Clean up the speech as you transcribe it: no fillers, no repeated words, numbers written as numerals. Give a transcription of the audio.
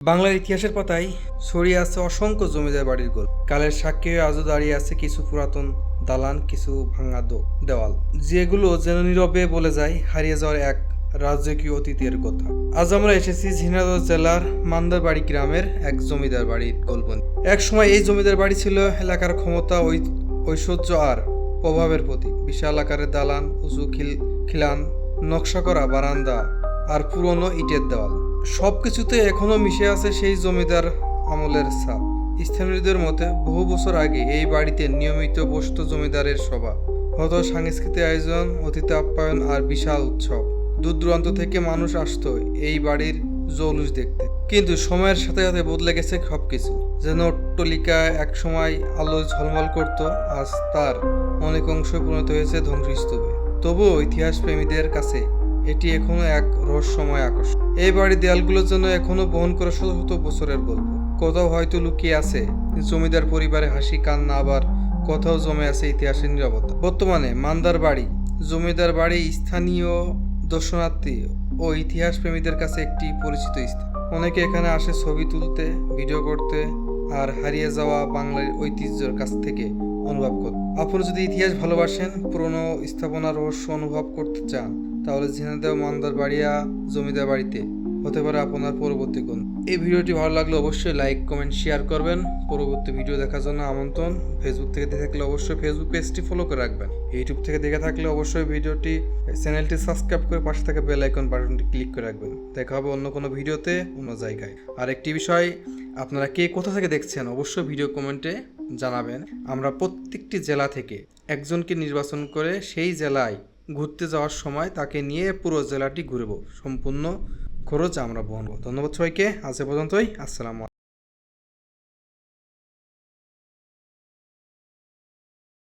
বাংলার ইতিহাসের পাতায় ছড়িয়ে আছে অসংখ্য জমিদার বাড়ির গল্প। কালের সাক্ষী হয়ে আজও দাঁড়িয়ে আছে কিছু পুরাতন দালান, কিছু ভাঙা দেওয়াল, যেগুলো যেন নীরবে বলে যায় হারিয়ে যাওয়ার এক রাজকীয় অতীতের কথা। আজ আমরা এসেছি ঝিনাইদহ জেলার মান্দারবাড়ি গ্রামের এক জমিদার বাড়ির গল্প নিয়ে। এক সময় এই জমিদার বাড়ি ছিল এলাকার ক্ষমতা, ঐশ্বর্য আর প্রভাবের প্রতীক। বিশাল আকারের দালান, উঁচু খিলান, নকশা করা বারান্দা আর পুরনো ইটের দেওয়াল, সবকিছুতে এখনো মিশে আছে সেই জমিদার আমলের ছাপ। স্থানীয়দের মতে বহু বছর আগে এই বাড়িতে নিয়মিত বসত জমিদারের সভা, হতো সাংস্কৃতিক আয়োজন, অতিথি আপ্যায়ন আর বিশাল উৎসব। দূর দূরান্ত থেকে মানুষ আসতো এই বাড়ির জৌলুস দেখতে। কিন্তু সময়ের সাথে সাথে বদলে গেছে সবকিছু। যেন অট্টালিকা এক সময় আলো ঝলমল করত, আজ তার অনেক অংশ পরিণত হয়েছে ধ্বংসস্তূপে। তবুও ইতিহাস প্রেমীদের কাছে এটি এখনো এক রহস্যময় আকর্ষণ। এই বাড়ির দেয়ালগুলোর জন্য এখনো বহন করে শত শত বছরের গল্প। কোথাও হয়তো লুকিয়ে আছে জমিদার পরিবারে হাসি কান্না, আবার কোথাও জমে আছে ইতিহাসের নীরবতা। বর্তমানে মান্দার বাড়ি জমিদার বাড়ি স্থানীয় দর্শনার্থী ও ইতিহাস প্রেমীদের কাছে একটি পরিচিত স্থান। অনেকে এখানে আসে ছবি তুলতে, ভিডিও করতে আর হারিয়ে যাওয়া বাংলার ঐতিহ্যের কাছ থেকে অনুভব করতে। আপনি যদি ইতিহাস ভালোবাসেন, পুরনো স্থাপনার রহস্য অনুভব করতে চান, তাহলে ঝিনাইদহ মান্দারবাড়িয়া জমিদার বাড়িতে হতে পারে আপনার পরবর্তী গন্তব্য। এই ভিডিওটি ভালো লাগলে অবশ্যই লাইক, কমেন্ট, শেয়ার করবেন। পরবর্তী ভিডিও দেখার জন্য আমন্ত্রণ। ফেসবুক থেকে দেখে থাকলে অবশ্যই ফেসবুক পেজটি ফলো করে রাখবেন। ইউটিউব থেকে দেখে থাকলে অবশ্যই চ্যানেলটি সাবস্ক্রাইব করে পাশে থাকা বেল আইকন বাটনটি ক্লিক করে রাখবেন। দেখা হবে অন্য কোনো ভিডিওতে, অন্য জায়গায়। আর একটি বিষয়, আপনারা কে কোথা থেকে দেখছেন অবশ্যই ভিডিও কমেন্টে জানাবেন। আমরা প্রত্যেকটি জেলা থেকে একজনকে নির্বাচন করে সেই জেলায় ঘুরতে যাওয়ার সময় তাকে নিয়ে পুরো জেলাটি ঘুরব। সম্পূর্ণ খরচ আমরা বহন করব। ধন্যবাদ সবাইকে। আজ এ পর্যন্তই। আসসালামু আলাইকুম।